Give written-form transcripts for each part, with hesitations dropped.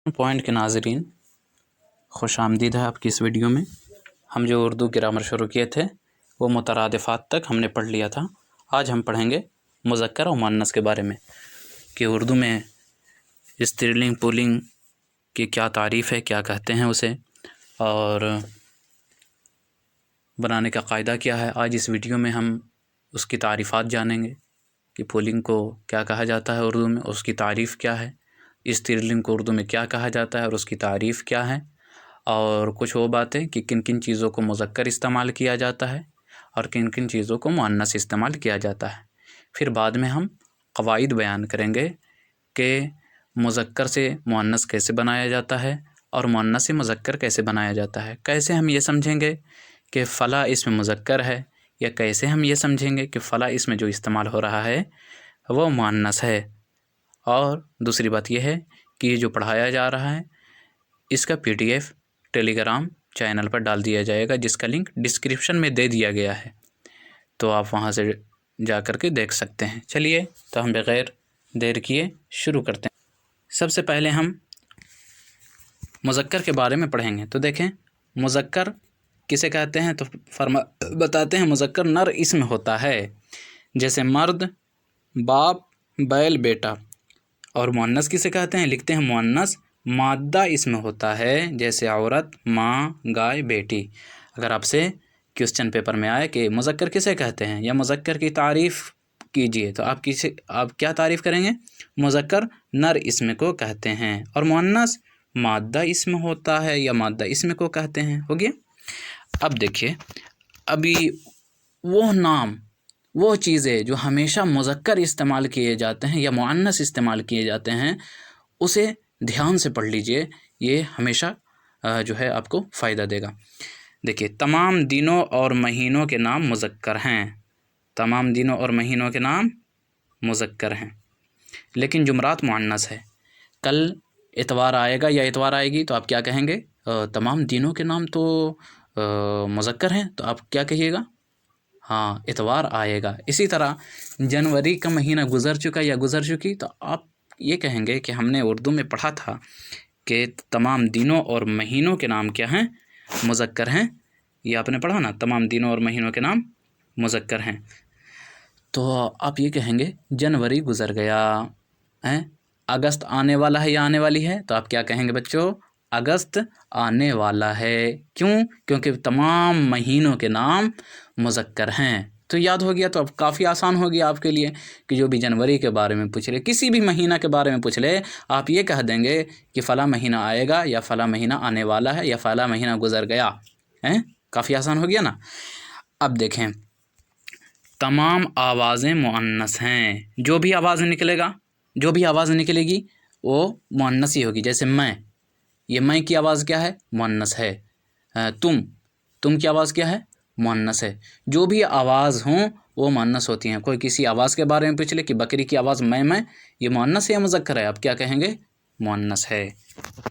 Point کے ناظرین، خوش آمدید ہے آپ کی اس ویڈیو میں۔ ہم جو اردو گرامر شروع کیے تھے وہ مترادفات تک ہم نے پڑھ لیا تھا۔ آج ہم پڑھیں گے مذکر و مؤنث کے بارے میں کہ اردو میں استری لنگ پولنگ کی کیا تعریف ہے، کیا کہتے ہیں اسے، اور بنانے کا قاعدہ کیا ہے۔ آج اس ویڈیو میں ہم اس کی تعریفات جانیں گے کہ پولنگ کو کیا کہا جاتا ہے اردو میں، اس کی تعریف کیا ہے، استری لنگ کو اردو میں کیا کہا جاتا ہے اور اس کی تعریف کیا ہے، اور کچھ وہ باتیں کہ کن کن چیزوں کو مذکر استعمال کیا جاتا ہے اور کن کن چیزوں کو مؤنث استعمال کیا جاتا ہے۔ پھر بعد میں ہم قواعد بیان کریں گے کہ مذکر سے مؤنث کیسے بنایا جاتا ہے اور مؤنث سے مذکر کیسے بنایا جاتا ہے۔ کیسے ہم یہ سمجھیں گے کہ فلاں اسم مذکر ہے، یا کیسے ہم یہ سمجھیں گے کہ فلاں اسم جو استعمال ہو رہا ہے وہ مؤنث ہے۔ اور دوسری بات یہ ہے کہ یہ جو پڑھایا جا رہا ہے اس کا PDF ٹیلی گرام چینل پر ڈال دیا جائے گا، جس کا لنک ڈسکرپشن میں دے دیا گیا ہے، تو آپ وہاں سے جا کر کے دیکھ سکتے ہیں۔ چلیے تو ہم بغیر دیر کیے شروع کرتے ہیں۔ سب سے پہلے ہم مذکر کے بارے میں پڑھیں گے۔ تو دیکھیں مذکر کسے کہتے ہیں، تو بتاتے ہیں مذکر نر اسم ہوتا ہے، جیسے مرد، باپ، بیل، بیٹا۔ اور مؤنث کسے کہتے ہیں، لکھتے ہیں مؤنث مادہ اسم ہوتا ہے، جیسے عورت، ماں، گائے، بیٹی۔ اگر آپ سے کوسچن پیپر میں آئے کہ مذکر کسے کہتے ہیں یا مذکر کی تعریف کیجئے، تو آپ کیا تعریف کریں گے؟ مذکر نر اسم کو کہتے ہیں، اور مؤنث مادہ اسم ہوتا ہے یا مادہ اسم کو کہتے ہیں۔ ہو گیا؟ اب دیکھیے، ابھی وہ نام، وہ چیزیں جو ہمیشہ مذکر استعمال کیے جاتے ہیں یا مؤنث استعمال کیے جاتے ہیں، اسے دھیان سے پڑھ لیجئے، یہ ہمیشہ جو ہے آپ کو فائدہ دے گا۔ دیکھیے تمام دنوں اور مہینوں کے نام مذکر ہیں، تمام دنوں اور مہینوں کے نام مذکر ہیں، لیکن جمرات مؤنث ہے۔ کل اتوار آئے گا یا اتوار آئے گی تو آپ کیا کہیں گے؟ تمام دنوں کے نام تو مذکر ہیں، تو آپ کیا کہیے گا؟ ہاں، اتوار آئے گا۔ اسی طرح جنوری کا مہینہ گزر چکا یا گزر چکی، تو آپ یہ کہیں گے کہ ہم نے اردو میں پڑھا تھا کہ تمام دنوں اور مہینوں کے نام کیا ہیں؟ مذکر ہیں۔ یہ آپ نے پڑھا نا، تمام دنوں اور مہینوں کے نام مذکر ہیں۔ تو آپ یہ کہیں گے جنوری گزر گیا، اگست آنے والا ہے یا آنے والی ہے، تو آپ کیا کہیں گے بچوں؟ اگست آنے والا ہے۔ کیوں؟ کیونکہ تمام مہینوں کے نام مذکر ہیں۔ تو یاد ہو گیا، تو اب کافی آسان ہو گیا آپ کے لیے کہ جو بھی جنوری کے بارے میں پوچھ لے، کسی بھی مہینہ کے بارے میں پوچھ لے، آپ یہ کہہ دیں گے کہ فلاں مہینہ آئے گا یا فلاں مہینہ آنے والا ہے یا فلاں مہینہ گزر گیا۔ کافی آسان ہو گیا نا۔ اب دیکھیں تمام آوازیں مؤنث ہیں، جو بھی آواز نکلے گا، جو بھی آواز نکلے گی وہ مؤنث ہی ہوگی۔ جیسے میں، یہ میں کی آواز کیا ہے؟ مؤنث ہے۔ تم کی آواز کیا ہے؟ مؤنث ہے۔ جو بھی آواز ہوں وہ مؤنث ہوتی ہیں۔ کوئی کسی آواز کے بارے میں پوچھ لے کہ بکری کی آواز میں، یہ مؤنث ہے یا مذکر ہے، آپ کیا کہیں گے؟ مؤنث ہے۔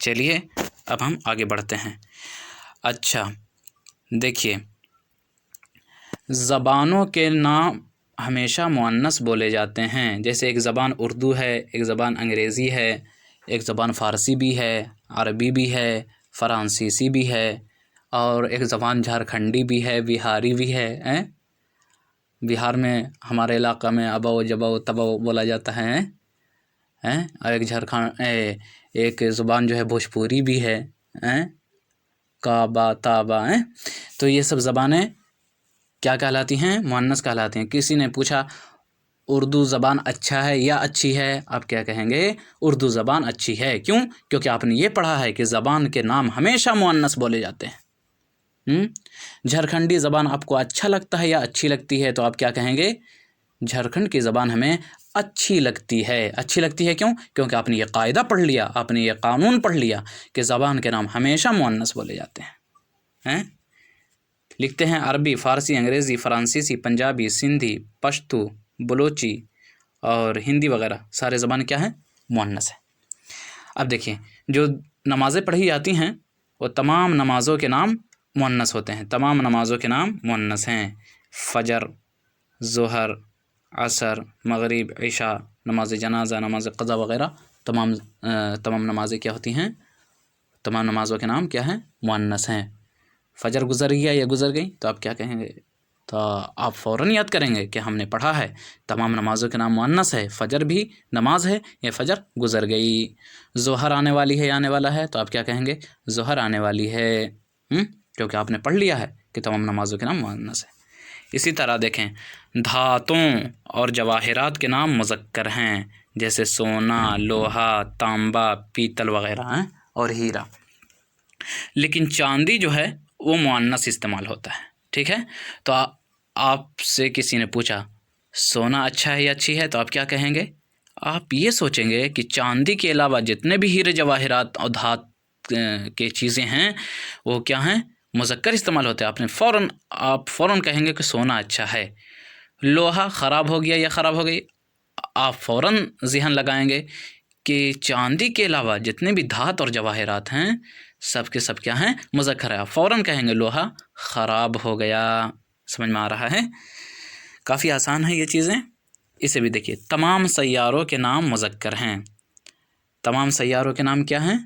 چلیے اب ہم آگے بڑھتے ہیں۔ اچھا دیکھیے، زبانوں کے نام ہمیشہ مؤنث بولے جاتے ہیں، جیسے ایک زبان اردو ہے، ایک زبان انگریزی ہے، ایک زبان فارسی بھی ہے، عربی بھی ہے، فرانسیسی بھی ہے، اور ایک زبان جھارکھنڈی بھی ہے، بہاری بھی ہے۔ بہار میں ہمارے علاقہ میں ابو جبو تبو بولا جاتا ہے، اور ایک زبان جو ہے بھوجپوری بھی ہے، کعبہ تابہ۔ تو یہ سب زبانیں کیا کہلاتی ہیں؟ مؤنث کہلاتی ہیں۔ کسی نے پوچھا اردو زبان اچھا ہے یا اچھی ہے، آپ کیا کہیں گے؟ اردو زبان اچھی ہے۔ کیوں؟ کیونکہ آپ نے یہ پڑھا ہے کہ زبان کے نام ہمیشہ مؤنث بولے جاتے ہیں۔ جھارکھنڈی زبان آپ کو اچھا لگتا ہے یا اچھی لگتی ہے، تو آپ کیا کہیں گے؟ جھارکھنڈ کی زبان ہمیں اچھی لگتی ہے۔ اچھی لگتی ہے کیوں؟ کیونکہ آپ نے یہ قاعدہ پڑھ لیا، آپ نے یہ قانون پڑھ لیا کہ زبان کے نام ہمیشہ مؤنث بولے جاتے ہیں۔ لکھتے ہیں عربی، فارسی، انگریزی، فرانسیسی، پنجابی، سندھی، پشتو، بلوچی اور ہندی وغیرہ سارے زبان کیا ہیں؟ مؤنث ہیں۔ اب دیکھیں جو نمازیں پڑھی جاتی ہیں وہ تمام نمازوں کے نام مؤنث ہوتے ہیں، تمام نمازوں کے نام مؤنث ہیں۔ فجر، ظہر، عصر، مغرب، عشاء، نماز جنازہ، نماز قضا وغیرہ تمام نمازیں کیا ہوتی ہیں؟ تمام نمازوں کے نام کیا ہیں؟ مؤنث ہیں۔ فجر گزر گیا یا گزر گئی تو آپ کیا کہیں گے؟ تو آپ فوراً یاد کریں گے کہ ہم نے پڑھا ہے تمام نمازوں کے نام مؤنث ہے، فجر بھی نماز ہے، یہ فجر گزر گئی۔ ظہر آنے والی ہے یا آنے والا ہے تو آپ کیا کہیں گے؟ ظہر آنے والی ہے، کیونکہ آپ نے پڑھ لیا ہے کہ تمام نمازوں کے نام مؤنث ہے۔ اسی طرح دیکھیں دھاتوں اور جواہرات کے نام مذکر ہیں، جیسے سونا، لوہا، تانبا، پیتل وغیرہ ہیں اور ہیرا۔ لیکن چاندی جو ہے وہ مؤنث استعمال ہوتا ہے، ٹھیک ہے؟ تو آپ سے کسی نے پوچھا سونا اچھا ہے یا اچھی ہے تو آپ کیا کہیں گے؟ آپ یہ سوچیں گے کہ چاندی کے علاوہ جتنے بھی ہیرے جواہرات اور دھات کے چیزیں ہیں وہ کیا ہیں؟ مذکر استعمال ہوتے ہیں۔ آپ فوراً کہیں گے کہ سونا اچھا ہے۔ لوہا خراب ہو گیا یا خراب ہو گئی، آپ فوراً ذہن لگائیں گے کہ چاندی کے علاوہ جتنے بھی دھات اور جواہرات ہیں سب کے سب کیا ہیں؟ مذکر ہے۔ آپ فوراً کہیں گے لوہا خراب ہو گیا۔ سمجھ میں آ رہا ہے؟ کافی آسان ہے یہ چیزیں۔ اسے بھی دیکھیے تمام سیاروں کے نام مذکر ہیں۔ تمام سیاروں کے نام کیا ہیں؟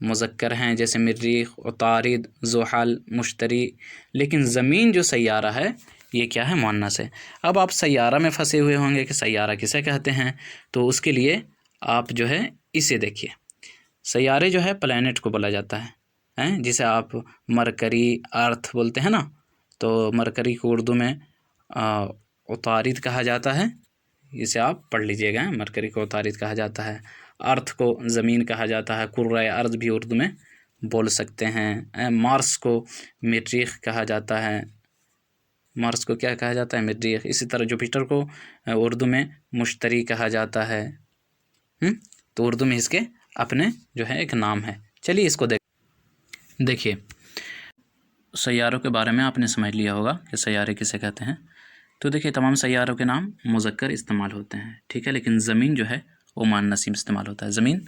مذکر ہیں، جیسے مریخ، عطارد، زحل، مشتری۔ لیکن زمین جو سیارہ ہے یہ کیا ہے؟ مؤنث ہے۔ اب آپ سیارہ میں پھنسے ہوئے ہوں گے کہ سیارہ کسے کہتے ہیں، تو اس کے لیے آپ جو ہے اسے دیکھیے، سیارے جو ہے پلینٹ کو بولا جاتا ہے، جسے آپ مرکری، ارتھ بولتے ہیں نا، تو مرکری کو اردو میں عطارد کہا جاتا ہے، اسے آپ پڑھ لیجئے گا، مرکری کو عطارد کہا جاتا ہے۔ ارتھ کو زمین کہا جاتا ہے، کرۂ ارض بھی اردو میں بول سکتے ہیں۔ مارس کو مریخ کہا جاتا ہے، مارس کو کیا کہا جاتا ہے؟ مریخ۔ اسی طرح جوپیٹر کو اردو میں مشتری کہا جاتا ہے۔ تو اردو میں اس کے اپنے جو ہے ایک نام ہے۔ چلیے اس کو دیکھیے، سیاروں کے بارے میں آپ نے سمجھ لیا ہوگا کہ سیارے کسے کہتے ہیں۔ تو دیکھیے تمام سیاروں کے نام مذکر استعمال ہوتے ہیں، ٹھیک ہے، لیکن زمین جو ہے وہ مؤنث استعمال ہوتا ہے۔ زمین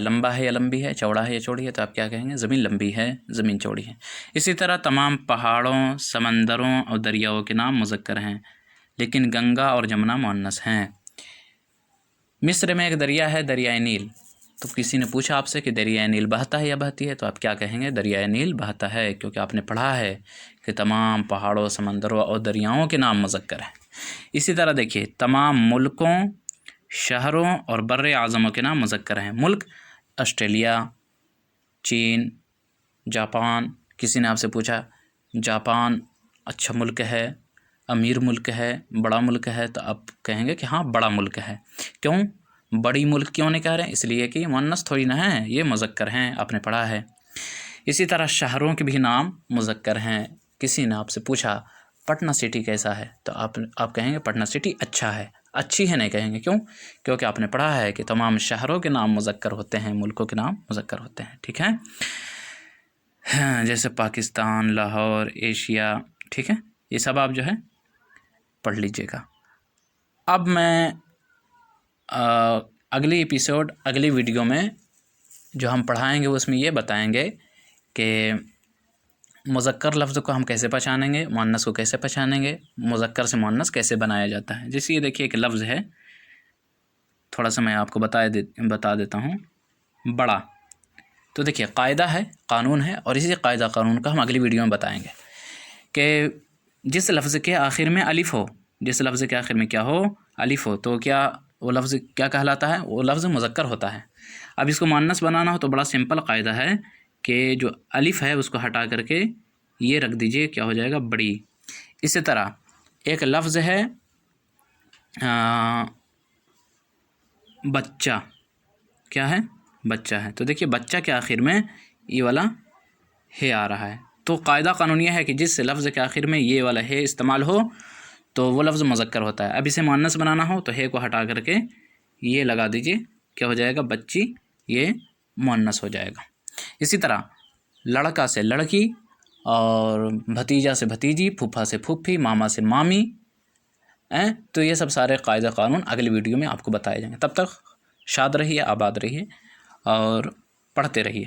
لمبا ہے یا لمبی ہے، چوڑا ہے یا چوڑی ہے، تو آپ کیا کہیں گے؟ زمین لمبی ہے، زمین چوڑی ہے۔ اسی طرح تمام پہاڑوں، سمندروں اور دریاؤں کے نام مذکر ہیں، لیکن گنگا اور جمنا مؤنث ہیں۔ مصر میں ایک دریا ہے، دریائے نیل۔ تو کسی نے پوچھا آپ سے کہ دریائے نیل بہتا ہے یا بہتی ہے، تو آپ کیا کہیں گے؟ دریائے نیل بہتا ہے، کیونکہ آپ نے پڑھا ہے کہ تمام پہاڑوں، سمندروں اور دریاؤں کے نام مذکر ہیں۔ اسی طرح دیکھیے تمام ملکوں، شہروں اور بر اعظموں کے نام مذکر ہیں۔ ملک آسٹریلیا، چین، جاپان۔ کسی نے آپ سے پوچھا جاپان اچھا ملک ہے، امیر ملک ہے، بڑا ملک ہے، تو آپ کہیں گے کہ ہاں بڑا ملک ہے۔ کیوں بڑی ملک کیوں نہیں کہہ رہے ہیں؟ اس لیے کہ یہ مؤنث تھوڑی نہ ہے، یہ مذکر ہیں، آپ نے پڑھا ہے۔ اسی طرح شہروں کے بھی نام مذکر ہیں۔ کسی نے آپ سے پوچھا پٹنہ سٹی کیسا ہے، تو آپ کہیں گے پٹنہ سٹی اچھا ہے، اچھی ہے نہیں کہیں گے۔ کیوں؟ کیونکہ آپ نے پڑھا ہے کہ تمام شہروں کے نام مذکر ہوتے ہیں، ملکوں کے نام مذکر ہوتے ہیں، ٹھیک ہے، جیسے پاکستان، لاہور، ایشیا، ٹھیک ہے، یہ سب آپ جو ہے پڑھ لیجئے گا۔ اب میں اگلی ایپیسوڈ، اگلی ویڈیو میں جو ہم پڑھائیں گے اس میں یہ بتائیں گے کہ مذکر لفظ کو ہم کیسے پہچانیں گے، مؤنث کو کیسے پہچانیں گے، مذکر سے مؤنث کیسے بنایا جاتا ہے۔ جیسے یہ دیکھیے ایک لفظ ہے، تھوڑا سا میں آپ کو بتا دیتا ہوں، بڑا۔ تو دیکھیے قاعدہ ہے، قانون ہے، اور اسی قاعدہ قانون کا ہم اگلی ویڈیو میں بتائیں گے کہ جس لفظ کے آخر میں الف ہو، جس لفظ کے آخر میں کیا ہو؟ الف ہو، تو کیا وہ لفظ کیا کہلاتا ہے؟ وہ لفظ مذکر ہوتا ہے۔ اب اس کو مؤنث بنانا ہو تو بڑا سمپل قاعدہ ہے کہ جو الف ہے اس کو ہٹا کر کے یہ رکھ دیجئے، کیا ہو جائے گا؟ بڑی۔ اسی طرح ایک لفظ ہے بچہ، کیا ہے؟ بچہ ہے، تو دیکھیے بچہ کے آخر میں یہ والا ہے آ رہا ہے، تو قاعدہ قانون یہ ہے کہ جس لفظ کے آخر میں یہ والا ہے استعمال ہو تو وہ لفظ مذکر ہوتا ہے۔ اب اسے مؤنث بنانا ہو تو ہے کو ہٹا کر کے یہ لگا دیجئے، کیا ہو جائے گا؟ بچی، یہ مؤنث ہو جائے گا۔ اسی طرح لڑکا سے لڑکی، اور بھتیجا سے بھتیجی، پھوپھا سے پھوپھی، ماما سے مامی، تو یہ سب سارے قاعدہ قانون اگلی ویڈیو میں آپ کو بتائے جائیں گے۔ تب تک شاد رہیے، آباد رہیے اور پڑھتے رہیے۔